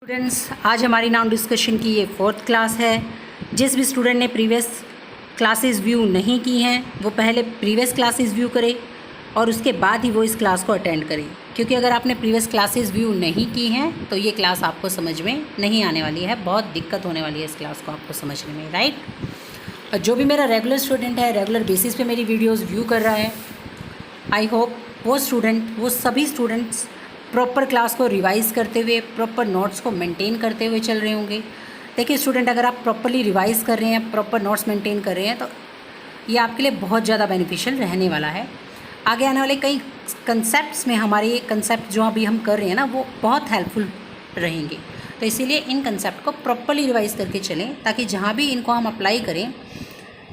Students, आज हमारी noun discussion की ये 4th क्लास है। जिस भी स्टूडेंट ने प्रीवियस क्लासेस व्यू नहीं की हैं वो पहले प्रीवियस क्लासेस व्यू करे और उसके बाद ही वो इस क्लास को अटेंड करें, क्योंकि अगर आपने प्रीवियस क्लासेस व्यू नहीं की हैं तो ये क्लास आपको समझ में नहीं आने वाली है, बहुत दिक्कत होने वाली है इस क्लास को आपको समझने में, राइट। और जो भी मेरा रेगुलर स्टूडेंट है, रेगुलर बेसिस पे मेरी वीडियोस व्यू कर रहा है, आई होप वो सभी स्टूडेंट्स प्रॉपर क्लास को रिवाइज़ करते हुए, प्रॉपर नोट्स को मेंटेन करते हुए चल रहे होंगे। देखिए स्टूडेंट, अगर आप प्रॉपरली रिवाइज़ कर रहे हैं, प्रॉपर नोट्स मेंटेन कर रहे हैं तो ये आपके लिए बहुत ज़्यादा बेनिफिशियल रहने वाला है। आगे आने वाले कई कंसेप्ट्स में हमारे ये कंसेप्ट जो अभी हम कर रहे हैं ना, वो बहुत हेल्पफुल रहेंगे। तो इसीलिए इन कंसेप्ट को प्रॉपरली रिवाइज़ करके चलें, ताकि जहाँ भी इनको हम अप्लाई करें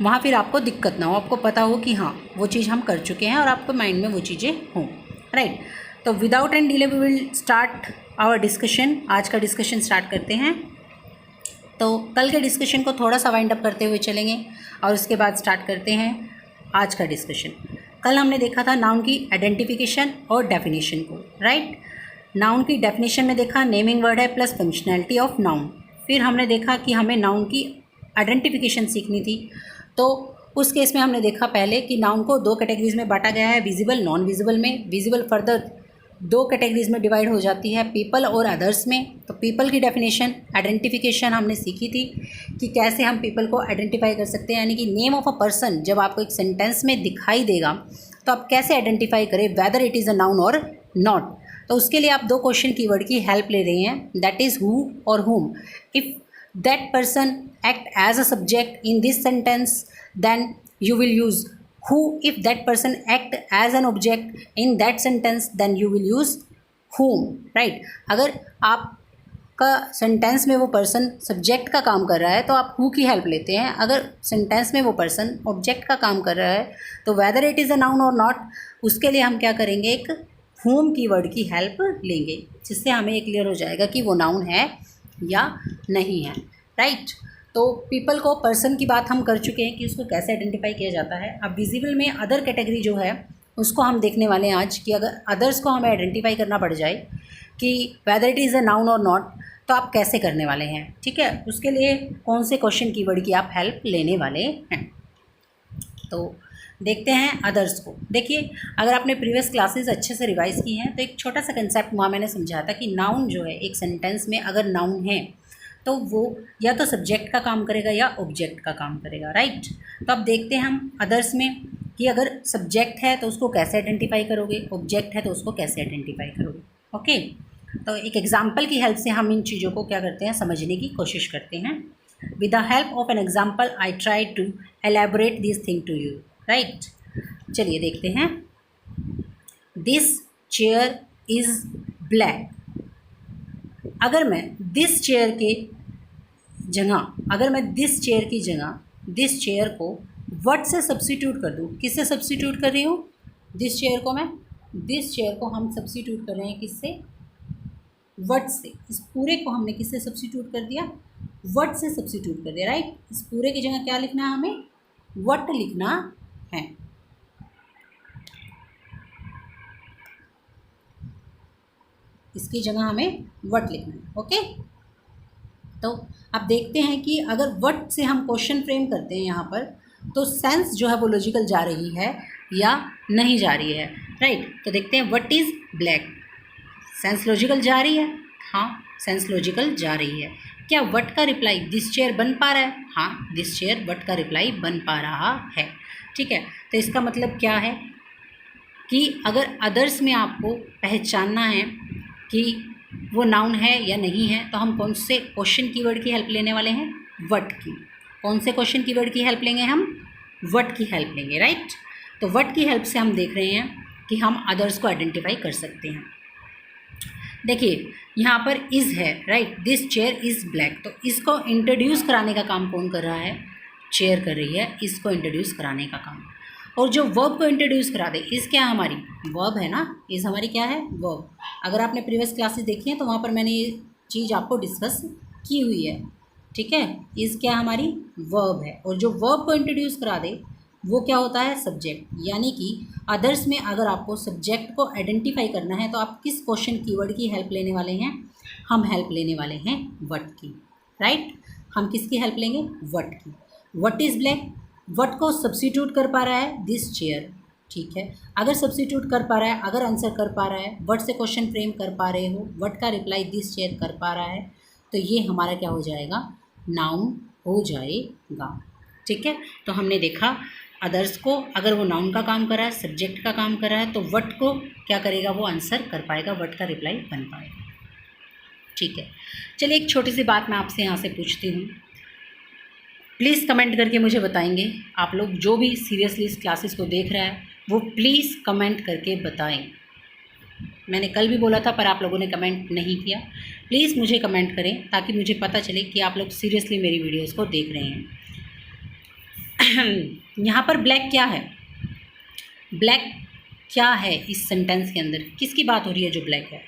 वहाँ फिर आपको दिक्कत ना हो, आपको पता हो कि हाँ वो चीज़ हम कर चुके हैं और आपको माइंड में वो चीज़ें हों, राइट। तो without any delay we will start our discussion. आज का डिस्कशन स्टार्ट करते हैं। तो कल के डिस्कशन को थोड़ा सा वाइंड अप करते हुए चलेंगे और उसके बाद स्टार्ट करते हैं आज का डिस्कशन। कल हमने देखा था नाउन की आइडेंटिफिकेशन और डेफिनेशन को, राइट। नाउन की डेफिनेशन में देखा नेमिंग वर्ड है प्लस फंक्शनैलिटी ऑफ नाउन। फिर हमने देखा कि हमें नाउन की आइडेंटिफिकेशन सीखनी थी, तो उस केस में हमने देखा पहले कि नाउन को 2 कैटेगरीज में बांटा गया है, विजिबल नॉन विजिबल में। विजिबल फर्दर 2 कैटेगरीज में डिवाइड हो जाती है, पीपल और अदर्स में। तो पीपल की डेफिनेशन आइडेंटिफिकेशन हमने सीखी थी कि कैसे हम पीपल को आइडेंटिफाई कर सकते हैं, यानी कि नेम ऑफ अ पर्सन जब आपको एक सेंटेंस में दिखाई देगा तो आप कैसे आइडेंटिफाई करें whether it is a noun और नॉट। तो उसके लिए आप 2 क्वेश्चन कीवर्ड की हेल्प ले रहे हैं, दैट इज़ हु और हुम। If that person act as a subject in this sentence then you will use who. If that person act as an object in that sentence then you will use whom, right। अगर आपका sentence में वो person subject का काम कर रहा है तो आप who की हेल्प लेते हैं। अगर सेंटेंस में वो पर्सन ऑब्जेक्ट का काम कर रहा है तो whether it is a noun और नॉट, उसके लिए हम क्या करेंगे, एक whom कीवर्ड की हेल्प लेंगे, जिससे हमें ये क्लियर हो जाएगा कि वो नाउन है या नहीं है, राइट। तो पीपल को, पर्सन की बात हम कर चुके हैं कि उसको कैसे आइडेंटिफाई किया जाता है। अब विजिबल में अदर कैटेगरी जो है उसको हम देखने वाले हैं आज, कि अगर अदर्स को हमें आइडेंटिफाई करना पड़ जाए कि whether it is a noun और नॉट, तो आप कैसे करने वाले हैं, ठीक है। उसके लिए कौन से क्वेश्चन कीवर्ड की आप हेल्प लेने वाले हैं, तो देखते हैं अदर्स को। देखिए, अगर आपने प्रीवियस क्लासेस अच्छे से रिवाइज़ की हैं तो एक छोटा सा कंसेप्ट वहाँ मैंने समझाया था कि नाउन जो है एक सेंटेंस में अगर नाउन है तो वो या तो सब्जेक्ट का काम करेगा या ऑब्जेक्ट का काम करेगा, राइट। तो अब देखते हैं हम अदर्स में कि अगर सब्जेक्ट है तो उसको कैसे आइडेंटिफाई करोगे, ऑब्जेक्ट है तो उसको कैसे आइडेंटिफाई करोगे, ओके। तो एक एग्जाम्पल की हेल्प से हम इन चीज़ों को क्या करते हैं, समझने की कोशिश करते हैं। With the help of an example I try to elaborate this thing to you, right. चलिए देखते हैं। This chair is black. अगर मैं दिस चेयर की जगह दिस चेयर को व्हाट से सब्स्टिट्यूट कर दूँ, किससे सब्स्टिट्यूट कर रही हूँ, दिस चेयर को हम सब्स्टिट्यूट कर रहे हैं किससे, व्हाट से। इस पूरे को हमने किससे सब्स्टिट्यूट कर दिया, व्हाट से सब्स्टिट्यूट कर दिया, राइट। इस पूरे की जगह क्या लिखना है, हमें व्हाट लिखना है। इसकी जगह हमें व्हाट लिखना है, ओके। तो अब देखते हैं कि अगर व्हाट से हम क्वेश्चन फ्रेम करते हैं यहाँ पर, तो सेंस जो है वो लॉजिकल जा रही है या नहीं जा रही है, राइट। तो देखते हैं, what is black, sense logical जा रही है, हाँ सेंस लॉजिकल जा रही है। क्या व्हाट का रिप्लाई दिस चेयर बन पा रहा है, हाँ दिस चेयर व्हाट का रिप्लाई बन पा रहा है, ठीक है। तो इसका मतलब क्या है कि अगर अदर्स में आपको पहचानना है कि वो नाउन है या नहीं है, तो हम कौन से क्वेश्चन कीवर्ड की हेल्प लेने वाले हैं, व्हाट की। कौन से क्वेश्चन कीवर्ड की हेल्प लेंगे हम, व्हाट की हेल्प लेंगे, राइट। तो व्हाट की हेल्प से हम देख रहे हैं कि हम अदर्स को आइडेंटिफाई कर सकते हैं। देखिए यहाँ पर इज़ है, right, this chair is black. तो इसको इंट्रोड्यूस कराने का काम कौन कर रहा है, चेयर कर रही है इसको इंट्रोड्यूस कराने का काम। और जो वर्ब को इंट्रोड्यूस करा दे, इस क्या हमारी वर्ब है ना, इस हमारी क्या है, वर्ब। अगर आपने प्रीवियस क्लासेस देखी हैं तो वहाँ पर मैंने ये चीज़ आपको डिस्कस की हुई है, ठीक है। इस क्या हमारी वर्ब है, और जो वर्ब को इंट्रोड्यूस करा दे वो क्या होता है, सब्जेक्ट। यानी कि अदर्स में अगर आपको सब्जेक्ट को आइडेंटिफाई करना है तो आप किस क्वेश्चन कीवर्ड की हेल्प लेने वाले हैं, हम हेल्प लेने वाले हैं वट की, राइट। हम किसकी हेल्प लेंगे? वट की। वट इज़ ब्लैक, वट को सब्स्टिट्यूट कर पा रहा है दिस चेयर, ठीक है। अगर सब्स्टिट्यूट कर पा रहा है, अगर आंसर कर पा रहा है, वट से क्वेश्चन फ्रेम कर पा रहे हो, वट का रिप्लाई दिस चेयर कर पा रहा है, तो ये हमारा क्या हो जाएगा? नाउन हो जाएगा, ठीक है। तो हमने देखा अदर्स को, अगर वो नाउन का काम कर रहा है, सब्जेक्ट का काम कर रहा है, तो वट को क्या करेगा? वो आंसर कर पाएगा, वट का रिप्लाई बन पाएगा, ठीक है। चलिए एक छोटी सी बात मैं आपसे यहाँ से पूछती हूँ, प्लीज़ कमेंट करके मुझे बताएंगे। आप लोग जो भी सीरियसली इस क्लासेस को देख रहा है वो प्लीज़ कमेंट करके बताएं। मैंने कल भी बोला था पर आप लोगों ने कमेंट नहीं किया। प्लीज़ मुझे कमेंट करें ताकि मुझे पता चले कि आप लोग सीरियसली मेरी वीडियोस को देख रहे हैं। यहाँ पर ब्लैक क्या है? ब्लैक क्या है इस सेंटेंस के अंदर? किसकी बात हो रही है जो ब्लैक है?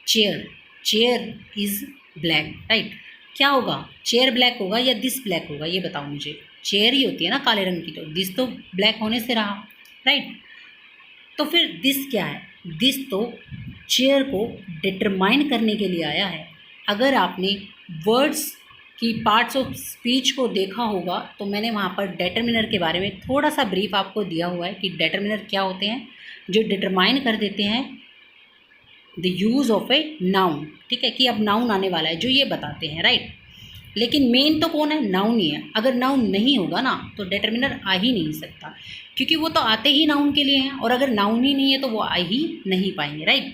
Chair, chair is black, right. क्या होगा? चेयर ब्लैक होगा या दिस ब्लैक होगा? ये बताओ मुझे। चेयर ही होती है ना काले रंग की, तो दिस तो ब्लैक होने से रहा, राइट। तो फिर दिस क्या है? दिस तो चेयर को डिटरमाइन करने के लिए आया है। अगर आपने वर्ड्स की पार्ट्स ऑफ स्पीच को देखा होगा तो मैंने वहाँ पर डिटरमिनर के बारे में थोड़ा सा ब्रीफ आपको दिया हुआ है कि डिटरमिनर क्या होते हैं, जो डिटरमाइन कर देते हैं the use of a noun, ठीक है, कि अब नाउन आने वाला है, जो ये बताते हैं, राइट। लेकिन मेन तो कौन है? नाउन ही है। अगर नाउन नहीं होगा ना तो डिटरमिनर आ ही नहीं सकता, क्योंकि वो तो आते ही नाउन के लिए हैं, और अगर नाउन ही नहीं है तो वो आ ही नहीं पाएंगे, राइट।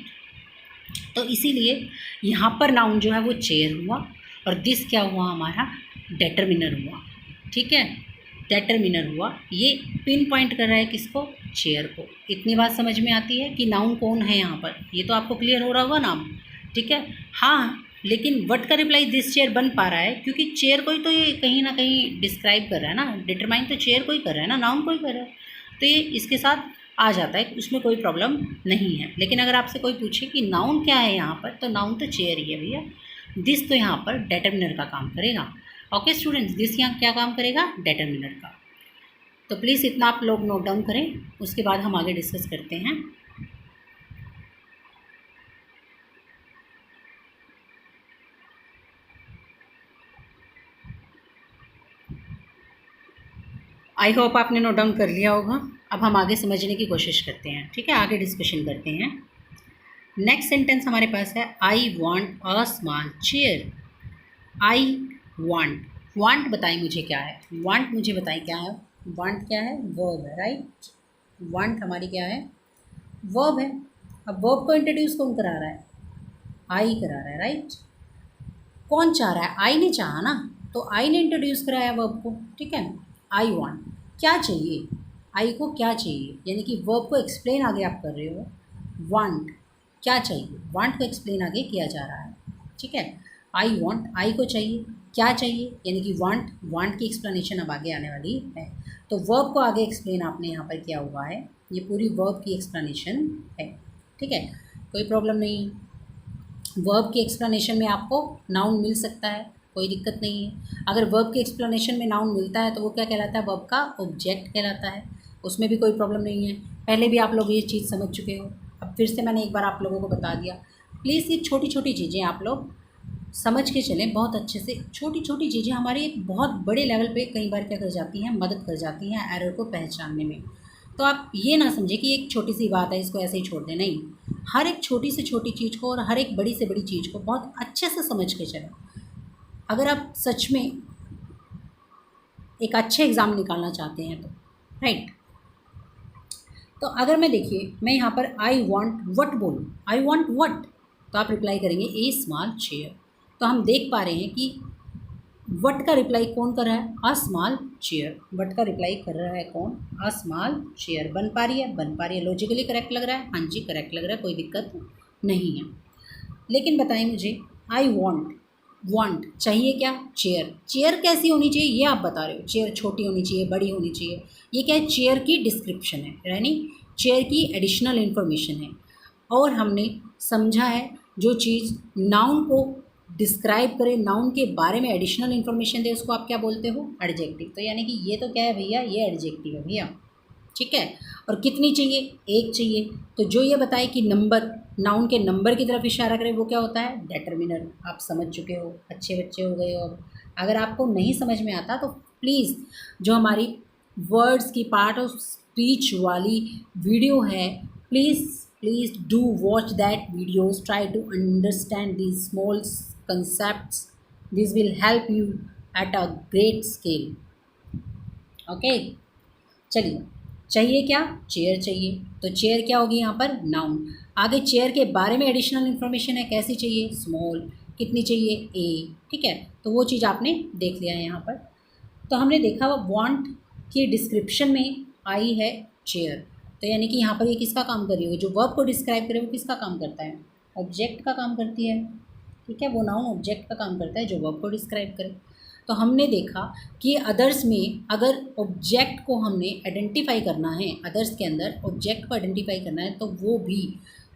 तो इसीलिए यहाँ पर नाउन जो है वो चेयर हुआ, और दिस क्या हुआ? हमारा डिटरमिनर हुआ, ठीक है। डिटरमिनर हुआ, ये पिन पॉइंट कर रहा है किसको? चेयर को। इतनी बात समझ में आती है कि नाउन कौन है यहाँ पर? ये तो आपको क्लियर हो रहा होगा नाम, ठीक है। हाँ, लेकिन वट का रिप्लाई दिस चेयर बन पा रहा है क्योंकि चेयर को ही तो ये कहीं ना कहीं डिस्क्राइब कर रहा है ना, डिटरमाइन तो चेयर को ही कर रहा है ना, नाउन को ही कर रहा है, तो ये इसके साथ आ जाता है, उसमें कोई प्रॉब्लम नहीं है। लेकिन अगर आपसे कोई पूछे कि नाउन क्या है यहाँ पर, तो नाउन तो चेयर ही है भैया। दिस तो यहाँ पर डिटरमिनर का काम करेगा। ओके स्टूडेंट्स, दिस यहाँ क्या काम करेगा? डिटरमिनर का। तो प्लीज़ इतना आप लोग नोट डाउन करें, उसके बाद हम आगे डिस्कस करते हैं। आई होप आपने नोट डाउन कर लिया होगा। अब हम आगे समझने की कोशिश करते हैं, ठीक है, आगे डिस्कशन करते हैं। नेक्स्ट सेंटेंस हमारे पास है I want a small chair. I want, want बताएं मुझे क्या है? वॉन्ट मुझे बताएं क्या है? वॉन्ट क्या है? वर्ब है, राइट। वॉन्ट हमारी क्या है? वर्ब है। अब वर्ब को इंट्रोड्यूस कौन करा रहा है? आई करा रहा है, राइट। कौन चाह रहा है? आई ने चाहा ना, तो आई ने इंट्रोड्यूस कराया वर्ब को, ठीक है। आई वांट, क्या चाहिए? आई को क्या चाहिए, यानी कि वर्ब को एक्सप्लेन आगे आप कर रहे हो। वांट क्या चाहिए? वांट को एक्सप्लेन आगे किया जा रहा है, ठीक है। आई वांट, आई को चाहिए, क्या चाहिए, यानी कि वांट, वांट की एक्सप्लेनेशन अब आगे आने वाली है। तो वर्ब को आगे एक्सप्लेन आपने यहाँ पर किया हुआ है, ये पूरी वर्ब की एक्सप्लेनेशन है, ठीक है, कोई प्रॉब्लम नहीं। वर्ब की एक्सप्लेनेशन में आपको नाउन मिल सकता है, कोई दिक्कत नहीं है। अगर वर्ब की एक्सप्लेनेशन में नाउन मिलता है तो वो क्या कहलाता है? वर्ब का ऑब्जेक्ट कहलाता है, उसमें भी कोई प्रॉब्लम नहीं है। पहले भी आप लोग ये चीज़ समझ चुके हो, अब फिर से मैंने एक बार आप लोगों को बता दिया। प्लीज़ ये छोटी छोटी चीज़ें आप लोग समझ के चलें बहुत अच्छे से। छोटी छोटी चीज़ें हमारे एक बहुत बड़े लेवल पे कई बार क्या कर जाती हैं? मदद कर जाती हैं एरर को पहचानने में। तो आप ये ना समझें कि एक छोटी सी बात है इसको ऐसे ही छोड़ दें, नहीं। हर एक छोटी से छोटी चीज़ को और हर एक बड़ी से बड़ी चीज़ को बहुत अच्छे से समझ के चलें। अगर आप सच में एक अच्छे एग्ज़ाम निकालना चाहते हैं तो, राइट। तो अगर मैं देखिए मैं यहाँ पर आई वॉन्ट वट बोलूँ, आई वॉन्ट वट, तो आप रिप्लाई करेंगे ए स्मॉल चेयर। तो हम देख पा रहे हैं कि वट का रिप्लाई कौन कर रहा है? A small chair. वट का रिप्लाई कर रहा है कौन? A small chair. बन पा रही है? बन पा रही है। लॉजिकली करेक्ट लग रहा है? हाँ जी करेक्ट लग रहा है, कोई दिक्कत नहीं है। लेकिन बताएं मुझे, आई वॉन्ट, वॉन्ट चाहिए क्या? चेयर। चेयर कैसी होनी चाहिए ये आप बता रहे हो? चेयर छोटी होनी चाहिए, बड़ी होनी चाहिए? ये क्या है? चेयर की डिस्क्रिप्शन है, यानी चेयर की एडिशनल इन्फॉर्मेशन है। और हमने समझा है जो चीज़ नाउन को डिस्क्राइब करे, नाउन के बारे में एडिशनल इन्फॉर्मेशन दे, उसको आप क्या बोलते हो? एडजेक्टिव। तो यानी कि ये तो क्या है भैया? ये एडजेक्टिव है भैया, ठीक है। और कितनी चाहिए, एक चाहिए। तो जो ये बताए कि नंबर, नाउन के नंबर की तरफ इशारा करे, वो क्या होता है, डिटर्मिनर। आप समझ चुके हो, अच्छे बच्चे हो गए हो। अब अगर आपको नहीं समझ में आता तो प्लीज़ जो हमारी वर्ड्स की पार्ट ऑफ स्पीच वाली वीडियो है, please do watch that videos, try to understand these small concepts, this will help you at a great scale. Okay, चलिए, चाहिए क्या, चेयर चाहिए। तो चेयर क्या होगी यहाँ पर, नाउन। आगे चेयर के बारे में एडिशनल इन्फॉर्मेशन है, कैसी चाहिए, स्मॉल। कितनी चाहिए, ए। ठीक है, तो वो चीज़ आपने देख लिया है यहाँ पर। तो हमने देखा वांट की डिस्क्रिप्शन में आई है चेयर। तो यानी कि यहाँ पर ये किसका काम कर रही है, जो वर्ब को डिस्क्राइब करे वो किसका काम करता है, ऑब्जेक्ट का काम करती है। ठीक है, वो नाउन ऑब्जेक्ट का काम करता है जो वर्ब को डिस्क्राइब करे। तो हमने देखा कि अदर्स में अगर ऑब्जेक्ट को हमने आइडेंटिफाई करना है, अदर्स के अंदर ऑब्जेक्ट को आइडेंटिफाई करना है, तो वो भी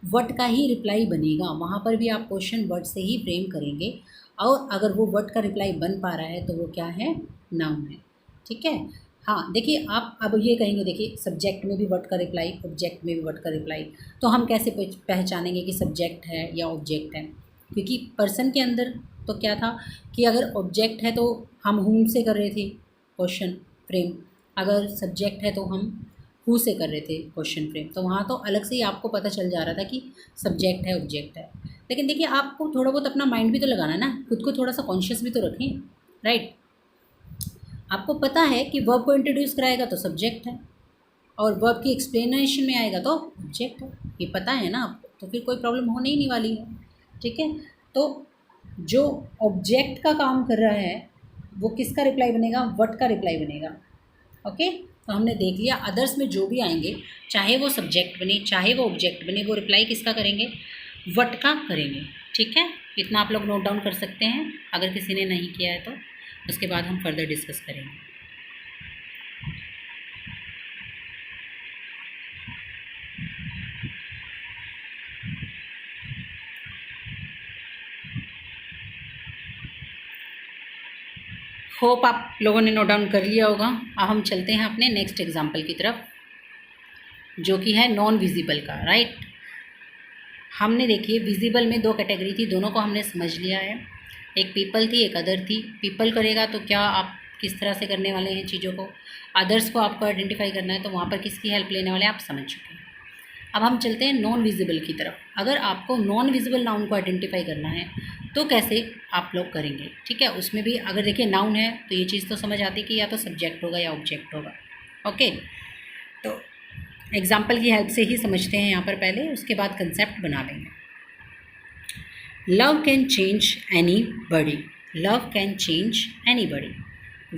वर्ड का ही रिप्लाई बनेगा। वहाँ पर भी आप क्वेश्चन वर्ड से ही फ्रेम करेंगे, और अगर वो वर्ड का रिप्लाई बन पा रहा है तो वो क्या है, नाउन है। ठीक है, हाँ देखिए, आप अब ये कहेंगे, देखिए सब्जेक्ट में भी वर्ड का रिप्लाई, ऑब्जेक्ट में भी वर्ड का रिप्लाई, तो हम कैसे पहचानेंगे कि सब्जेक्ट है या ऑब्जेक्ट है। क्योंकि पर्सन के अंदर तो क्या था कि अगर ऑब्जेक्ट है तो हम हुम से कर रहे थे क्वेश्चन फ्रेम, अगर सब्जेक्ट है तो हम हु से कर रहे थे क्वेश्चन फ्रेम। तो वहाँ तो अलग से ही आपको पता चल जा रहा था कि सब्जेक्ट है, ऑब्जेक्ट है। लेकिन देखिए, आपको थोड़ा बहुत अपना माइंड भी तो लगाना ना, खुद को थोड़ा सा कॉन्शियस भी तो रखें, राइट। आपको पता है कि वर्ब को इंट्रोड्यूस कराएगा तो सब्जेक्ट है, और वर्ब की एक्सप्लेनेशन में आएगा तो ऑब्जेक्ट है। ये पता है ना आपको, तो फिर कोई प्रॉब्लम होने ही नहीं वाली है। ठीक है, तो जो ऑब्जेक्ट का काम कर रहा है वो किसका रिप्लाई बनेगा, वर्ड का रिप्लाई बनेगा। ओके, तो हमने देख लिया अदर्स में जो भी आएंगे, चाहे वो सब्जेक्ट बने चाहे वो ऑब्जेक्ट बने, वो रिप्लाई किसका करेंगे, वर्ड का करेंगे। ठीक है, इतना आप लोग नोट डाउन कर सकते हैं, अगर किसी ने नहीं किया है तो उसके बाद हम फर्दर डिस्कस करेंगे। होप आप लोगों ने नोट डाउन कर लिया होगा। अब हम चलते हैं अपने नेक्स्ट एग्जाम्पल की तरफ, जो कि है नॉन विजिबल का, राइट। हमने देखिए विजिबल में दो कैटेगरी थी, दोनों को हमने समझ लिया है। एक पीपल थी, एक अदर थी। पीपल करेगा तो क्या आप किस तरह से करने वाले हैं चीज़ों को, अदर्स को आपको आइडेंटिफाई करना है तो वहाँ पर किसकी हेल्प लेने वाले हैं, आप समझ चुके हैं। अब हम चलते हैं नॉन विजिबल की तरफ। अगर आपको नॉन विजिबल नाउन को आइडेंटिफाई करना है तो कैसे आप लोग करेंगे। ठीक है, उसमें भी अगर देखिए नाउन है तो ये चीज़ तो समझ आती है कि या तो सब्जेक्ट होगा या ऑब्जेक्ट होगा। ओके, तो एग्जाम्पल की हेल्प से ही समझते हैं यहाँ पर पहले, उसके बाद कंसेप्ट बना लेंगे। Love can change any buddy, love can change any buddy,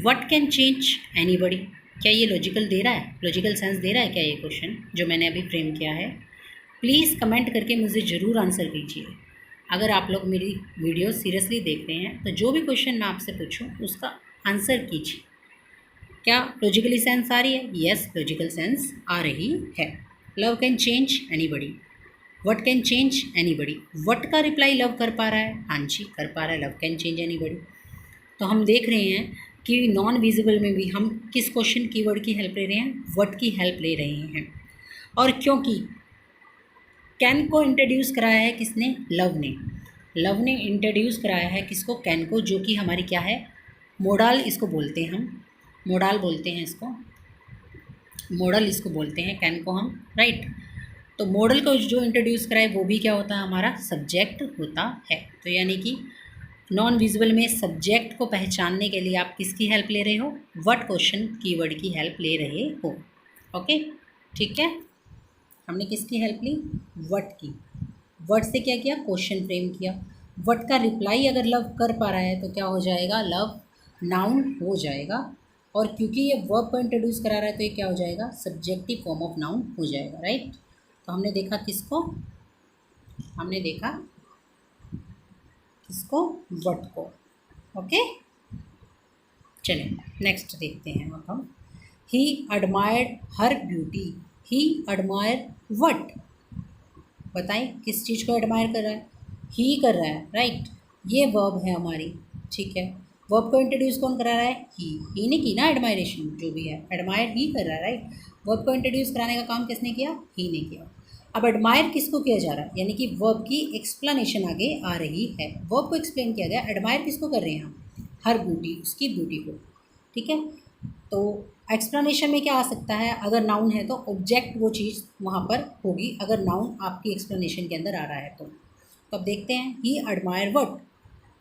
what can change any बडी। क्या ये लॉजिकल दे रहा है, लॉजिकल सेंस दे रहा है क्या ये क्वेश्चन जो मैंने अभी फ्रेम किया है। प्लीज़ कमेंट करके मुझे ज़रूर आंसर कीजिए। अगर आप लोग मेरी वीडियो सीरियसली देख रहे हैं तो जो भी क्वेश्चन मैं आपसे पूछूं उसका आंसर कीजिए। क्या लॉजिकली सेंस आ रही है, यस लॉजिकल सेंस आ रही है। Love can change anybody, what can change anybody, what का रिप्लाई लव कर पा रहा है, हाँ जी कर पा रहा है, लव कैन चेंज एनीबडी। तो हम देख रहे हैं कि नॉन विजिबल में भी हम किस क्वेश्चन कीवर्ड की हेल्प ले रहे हैं, व्हाट की हेल्प ले रहे हैं। और क्योंकि कैन को इंट्रोड्यूस कराया है किसने, लव ने, लव ने इंट्रोड्यूस कराया है किसको, कैन को, जो कि हमारी क्या है, मोडाल इसको बोलते हैं हम, मोडाल बोलते हैं इसको, मॉडल इसको बोलते हैं कैन को हम, राइट। तो मॉडल को जो इंट्रोड्यूस कराए वो भी क्या होता है, हमारा सब्जेक्ट होता है। तो यानी कि नॉन विजिबल में सब्जेक्ट को पहचानने के लिए आप किसकी हेल्प ले रहे हो, व्हाट क्वेश्चन कीवर्ड की हेल्प ले रहे हो। ओके, ठीक है, हमने किसकी हेल्प ली, व्हाट की। व्हाट से क्या किया, क्वेश्चन फ्रेम किया। व्हाट का रिप्लाई अगर लव कर पा रहा है तो क्या हो जाएगा, लव नाउन हो जाएगा। और क्योंकि ये वर्ब को इंट्रोड्यूस करा रहा है तो ये क्या हो जाएगा, सब्जेक्टिव फॉर्म ऑफ नाउन हो जाएगा, राइट। तो हमने देखा किसको, हमने देखा किसको, व्हाट को। ओके, चलिए नेक्स्ट देखते हैं अब हम। He admired her beauty, he admire what, बताएं किस चीज़ को एडमायर कर रहा है, ही कर रहा है, राइट। ये वर्ब है हमारी, ठीक है। वर्ब को इंट्रोड्यूस कौन करा रहा है? ही ने की ना, एडमायरेशन जो भी है एडमायर ही कर रहा है, राइट। वर्ब को इंट्रोड्यूस कराने का काम किसने किया? ही ने किया। अब एडमायर किसको किया जा रहा है? यानी कि वर्ब की एक्सप्लेनेशन आगे आ रही है, वर्ब को एक्सप्लेन किया गया। एडमायर किसको कर रहे हैं हम? हर ब्यूटी, उसकी ब्यूटी को, ठीक है। तो एक्सप्लेनेशन में क्या आ सकता है? अगर नाउन है तो ऑब्जेक्ट वो चीज़ वहाँ पर होगी, अगर नाउन आपकी एक्सप्लेनेशन के अंदर आ रहा है तो। अब देखते हैं, ही एडमायर वट,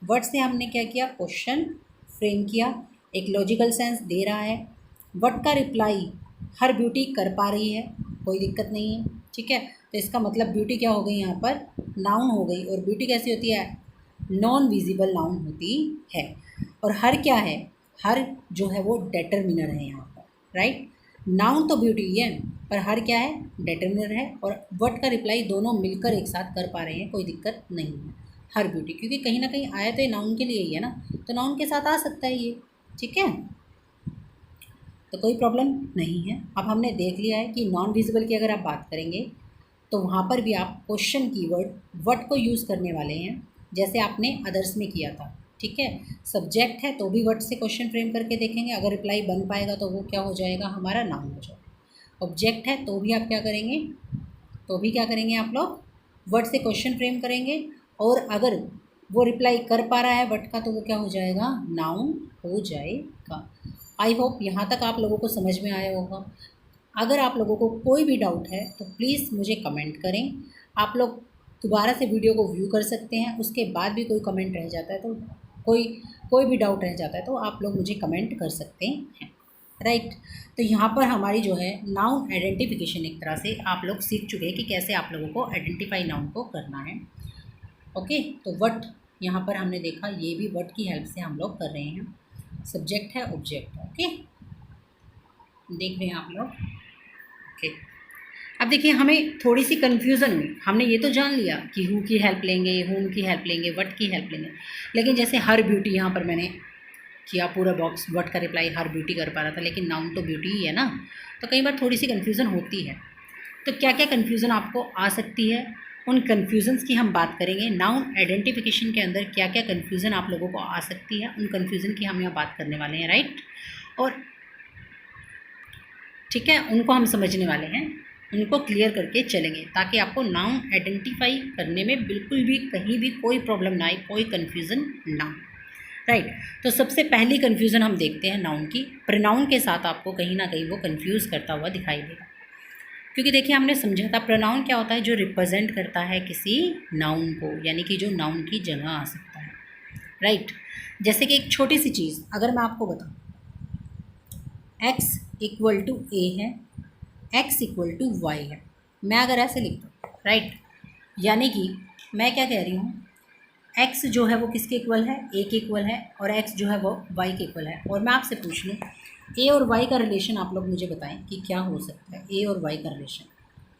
वर्ड से हमने क्या किया? क्वेश्चन फ्रेम किया, एक लॉजिकल सेंस दे रहा है। वट का रिप्लाई हर ब्यूटी कर पा रही है, कोई दिक्कत नहीं है, ठीक है। तो इसका मतलब ब्यूटी क्या हो गई यहाँ पर? नाउन हो गई। और ब्यूटी कैसी होती है? नॉन विजिबल नाउन होती है। और हर क्या है? हर जो है वो डेटरमिनर है यहाँ पर, राइट। नाउन तो ब्यूटी ही है, पर हर क्या है? डेटरमिनर है। और वट का रिप्लाई दोनों मिलकर एक साथ कर पा रहे हैं, कोई दिक्कत नहीं है। हर ब्यूटी, क्योंकि कहीं ना कहीं आया तो ये नाउन के लिए ही है ना, तो नाउन के साथ आ सकता है ये, ठीक है। तो कोई प्रॉब्लम नहीं है। अब हमने देख लिया है कि नॉन विजिबल की अगर आप बात करेंगे तो वहाँ पर भी आप क्वेश्चन कीवर्ड वट को यूज़ करने वाले हैं, जैसे आपने अदर्स में किया था, ठीक है। सब्जेक्ट है तो भी वट से क्वेश्चन फ्रेम करके देखेंगे, अगर रिप्लाई बन पाएगा तो वो क्या हो जाएगा? हमारा नाउन हो जाएगा। ऑब्जेक्ट है तो भी आप क्या करेंगे? तो भी क्या करेंगे आप लोग? वर्ड से क्वेश्चन फ्रेम करेंगे, और अगर वो रिप्लाई कर पा रहा है वर्ड का तो वो क्या हो जाएगा? नाउन हो जाएगा। आई होप यहाँ तक आप लोगों को समझ में आया होगा। अगर आप लोगों को कोई भी डाउट है तो प्लीज़ मुझे कमेंट करें। आप लोग दोबारा से वीडियो को व्यू कर सकते हैं, उसके बाद भी कोई कमेंट रह जाता है तो कोई भी डाउट रह जाता है तो आप लोग मुझे कमेंट कर सकते हैं, राइट। तो यहाँ पर हमारी जो है नाउन आइडेंटिफिकेशन एक तरह से आप लोग सीख चुके हैं कि कैसे आप लोगों को आइडेंटिफाई नाउन को करना है। ओके, तो वट यहाँ पर हमने देखा, ये भी वट की हेल्प से हम लोग कर रहे हैं। सब्जेक्ट है, ऑब्जेक्ट है, ओके, देख रहे हैं आप लोग। ओके, अब देखिए हमें थोड़ी सी कन्फ्यूज़न हुई। हमने ये तो जान लिया कि हु की हेल्प लेंगे, हुम की हेल्प लेंगे, वट की हेल्प लेंगे, लेकिन जैसे हर ब्यूटी यहाँ पर मैंने किया पूरा बॉक्स, वट का रिप्लाई हर ब्यूटी कर पा रहा था, लेकिन नाउन तो ब्यूटी ही है ना, तो कई बार थोड़ी सी कन्फ्यूज़न होती है। तो क्या क्या कन्फ्यूज़न आपको आ सकती है, उन कन्फ्यूज़न्स की हम बात करेंगे। नाउन आइडेंटिफिकेशन के अंदर क्या क्या कन्फ्यूज़न आप लोगों को आ सकती है, उन कन्फ्यूज़न की हम यहाँ बात करने वाले हैं, राइट। और ठीक है, उनको हम समझने वाले हैं, उनको क्लियर करके चलेंगे ताकि आपको नाउन आइडेंटिफाई करने में बिल्कुल भी कहीं भी कोई प्रॉब्लम ना आए, कोई कन्फ्यूज़न ना, राइट। तो सबसे पहली कन्फ्यूज़न हम देखते हैं नाउन की। प्रोनाउन के साथ आपको कहीं ना कहीं वो कन्फ्यूज़ करता हुआ दिखाई देगा, क्योंकि देखिए हमने समझा था प्रोनाउन क्या होता है? जो रिप्रेजेंट करता है किसी नाउन को, यानी कि जो नाउन की जगह आ सकता है, राइट। जैसे कि एक छोटी सी चीज़ अगर मैं आपको बताऊँ, x इक्वल टू ए है, x इक्वल टू वाई है, मैं अगर ऐसे लिखता हूँ, राइट, यानी कि मैं क्या कह रही हूँ, x जो है वो किसके इक्वल है? a के इक्वल है, और x जो है वो y के इक्वल है। और मैं आपसे पूछ लूँ a और y का रिलेशन आप लोग मुझे बताएं कि क्या हो सकता है a और y का रिलेशन।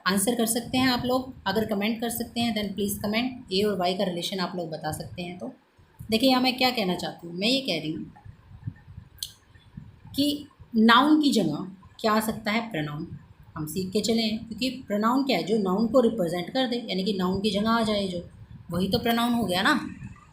आंसर कर सकते हैं आप लोग, अगर कमेंट कर सकते हैं देन प्लीज़ कमेंट, a और y का रिलेशन आप लोग बता सकते हैं। तो देखिए यहाँ मैं क्या कहना चाहती हूँ, मैं ये कह रही हूँ कि नाउन की जगह क्या आ सकता है? प्रोनाउन। हम सीख के चले हैं, क्योंकि प्रोनाउन क्या है? जो नाउन को रिप्रेजेंट कर दे, यानी कि नाउन की जगह आ जाए, जो वही तो प्रोनाउन हो गया ना,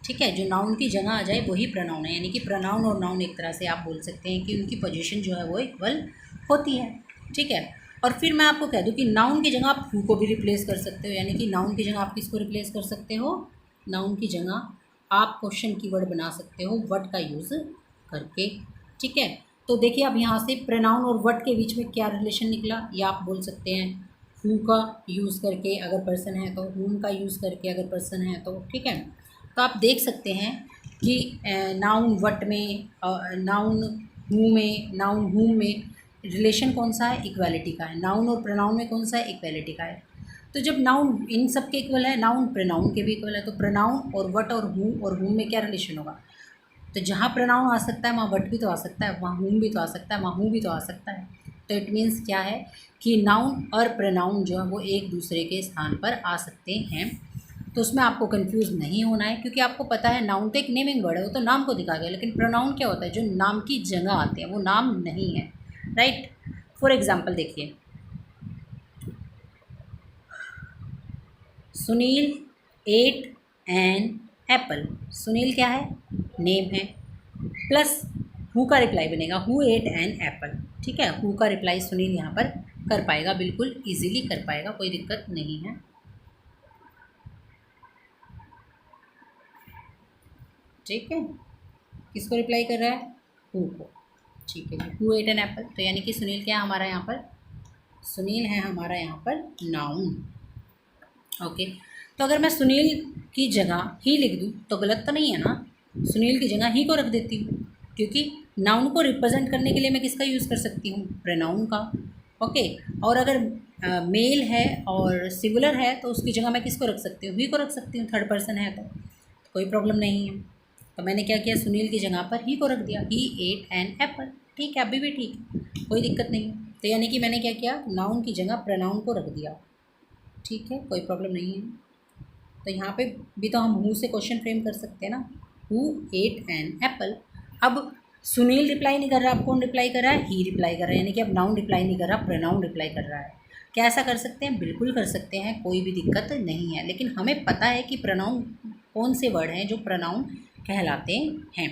ठीक है। जो नाउन की जगह आ जाए वही प्रोनाउन है, यानी कि प्रोनाउन और नाउन एक तरह से आप बोल सकते हैं कि उनकी पोजीशन जो है वो इक्वल होती है, ठीक है। और फिर मैं आपको कह दूं कि नाउन की जगह आप हु को भी रिप्लेस कर सकते हो, यानी कि नाउन की जगह आप किसको रिप्लेस कर सकते हो? नाउन की जगह आप क्वेश्चन कीवर्ड बना सकते हो वट का यूज़ करके, ठीक है। तो देखिए अब यहाँ से प्रोनाउन और वट के बीच में क्या रिलेशन निकला, या आप बोल सकते हैं हु का यूज़ करके अगर पर्सन है तो, हुम का यूज़ करके अगर पर्सन है तो, ठीक है। तो आप देख सकते हैं कि noun what may, noun who में, नाउन हुम में रिलेशन कौन सा है? इक्वालिटी का है। नाउन और प्रोनाउन में कौन सा है? इक्वालिटी का है। तो जब नाउन इन सब के इक्वल है, नाउन प्रोनाउन के भी इक्वल है, तो प्रोनाउन और वट और हुम में क्या रिलेशन होगा? तो जहाँ प्रोनाउन आ सकता है वहाँ वट भी तो आ सकता है, वहाँ हुम भी तो आ सकता है, वहाँ हु भी तो आ सकता है। तो इट मीन्स क्या है कि नाउन और प्रोनाउन जो है वो एक दूसरे के स्थान पर आ सकते हैं। तो उसमें आपको कंफ्यूज नहीं होना है, क्योंकि आपको पता है नाउन तो एक नेमिंग वर्ड है, वो तो नाम को दिखा गया, लेकिन प्रोनाउन क्या होता है? जो नाम की जगह आते हैं, वो नाम नहीं है, राइट। फॉर एग्जाम्पल देखिए, Sunil ate an apple. Sunil क्या है? नेम है, प्लस हु का रिप्लाई बनेगा हु एट एन एप्पल। ठीक है, हु का रिप्लाई सुनील यहाँ पर कर पाएगा, बिल्कुल इजीली कर पाएगा, कोई दिक्कत नहीं है। ठीक है, किसको रिप्लाई कर रहा है? Who co. ठीक है, हु एट एन एप्पल, तो यानी कि सुनील क्या है हमारा यहाँ पर? सुनील है हमारा यहाँ पर नाउन। ओके, तो अगर मैं सुनील की जगह ही लिख दूँ तो गलत तो नहीं है ना? सुनील की जगह ही को रख देती हूँ, क्योंकि नाउन को रिप्रेजेंट करने के लिए मैं किसका यूज़ कर सकती हूँ? प्रोनाउन का। ओके, और अगर मेल है और सिंगुलर है तो उसकी जगह मैं किसको रख सकती हूँ? ही को रख सकती हूँ, थर्ड पर्सन है तो कोई प्रॉब्लम नहीं है। तो मैंने क्या किया? सुनील की जगह पर ही को रख दिया, ही एट एन एप्पल। ठीक है, अभी भी ठीक है, कोई दिक्कत नहीं है। तो यानी कि मैंने क्या किया? नाउन की जगह प्रोनाउन को रख दिया। ठीक है, कोई प्रॉब्लम नहीं है। तो यहाँ पे भी तो हम हु से क्वेश्चन फ्रेम कर सकते हैं ना, हु एट एन एप्पल। अब सुनील रिप्लाई नहीं कर रहा, अब कौन रिप्लाई कर रहा है? ही रिप्लाई कर रहा है, यानी कि अब नाउन रिप्लाई नहीं कर रहा, प्रोनाउन रिप्लाई कर रहा है। क्या ऐसा कर सकते हैं? बिल्कुल कर सकते हैं, कोई भी दिक्कत नहीं है। लेकिन हमें पता है कि प्रोनाउन कौन से वर्ड हैं जो प्रोनाउन कहलाते हैं,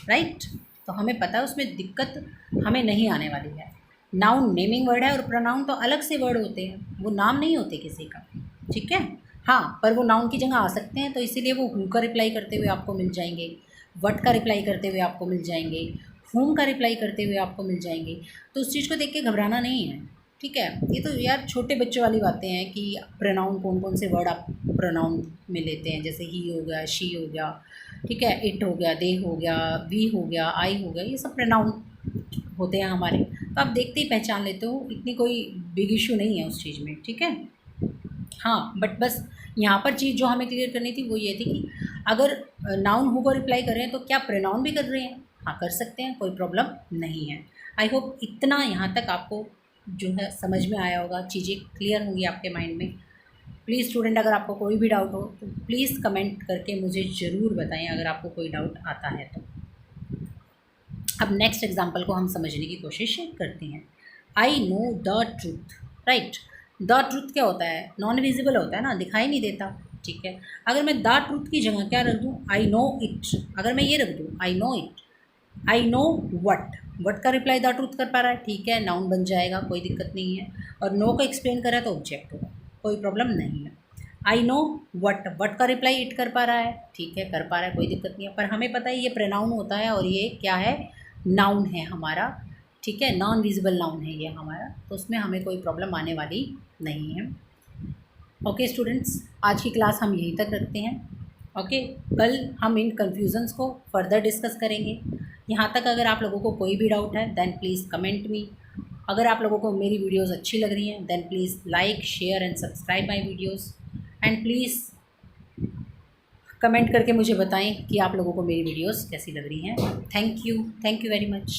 राइट? तो हमें पता है, उसमें दिक्कत हमें नहीं आने वाली है। नाउन नेमिंग वर्ड है और प्रोनाउन तो अलग से वर्ड होते हैं, वो नाम नहीं होते किसी का। ठीक है, हाँ, पर वो नाउन की जगह आ सकते हैं, तो इसीलिए वो हु का रिप्लाई करते हुए आपको मिल जाएंगे, वट का रिप्लाई करते हुए आपको मिल जाएंगे, हुम का रिप्लाई करते हुए आपको मिल जाएंगे। तो उस चीज़ को देख के घबराना नहीं है। ठीक है, ये तो यार छोटे बच्चों वाली बातें हैं कि प्रोनाउन कौन कौन से वर्ड आप प्रोनाउन में लेते हैं, जैसे ही हो गया, शी हो गया, ठीक है, इट हो गया, दे हो गया, वी हो गया, आई हो गया, ये सब प्रोनाउन होते हैं हमारे। तो आप देखते ही पहचान लेते हो, इतनी कोई बिग इशू नहीं है उस चीज़ में। ठीक है, हाँ, बट बस यहाँ पर चीज़ जो हमें क्लियर करनी थी वो ये थी कि अगर नाउन हु को रिप्लाई कर रहे हैं तो क्या प्रोनाउन भी कर रहे हैं? हाँ, कर सकते हैं, कोई प्रॉब्लम नहीं है। आई होप इतना यहाँ तक आपको जो है समझ में आया होगा, चीज़ें क्लियर होंगी आपके माइंड में। प्लीज़ स्टूडेंट, अगर आपको कोई भी डाउट हो तो प्लीज़ कमेंट करके मुझे ज़रूर बताएं, अगर आपको कोई डाउट आता है तो। अब नेक्स्ट एग्जाम्पल को हम समझने की कोशिश करते हैं। I know the truth, right? The truth क्या होता है? नॉन विजिबल होता है ना, दिखाई नहीं देता। ठीक है, अगर मैं द ट्रूथ की जगह क्या रख दूँ? I know it. अगर मैं ये रख दूँ I know it, I know what, what का रिप्लाई द ट्रूथ कर पा रहा है, ठीक है, नाउन बन जाएगा, कोई दिक्कत नहीं है। और नो को एक्सप्लेन कर रहा है तो ऑब्जेक्ट होगा, कोई प्रॉब्लम नहीं है। आई नो वट, वट का रिप्लाई इट कर पा रहा है, ठीक है, कर पा रहा है, कोई दिक्कत नहीं है। पर हमें पता है ये प्रोनाउन होता है और ये क्या है? नाउन है हमारा। ठीक है, नॉन विजिबल नाउन है ये हमारा, तो उसमें हमें कोई प्रॉब्लम आने वाली नहीं है। ओके स्टूडेंट्स, आज की क्लास हम यहीं तक रखते हैं। ओके, कल हम इन कन्फ्यूज़न्स को फर्दर डिस्कस करेंगे। यहाँ तक अगर आप लोगों को कोई भी डाउट है देन प्लीज़ कमेंट मी। अगर आप लोगों को मेरी वीडियोस अच्छी लग रही हैं then please like, share and subscribe my videos. And please comment करके मुझे बताएं कि आप लोगों को मेरी वीडियोस कैसी लग रही हैं। Thank you very much.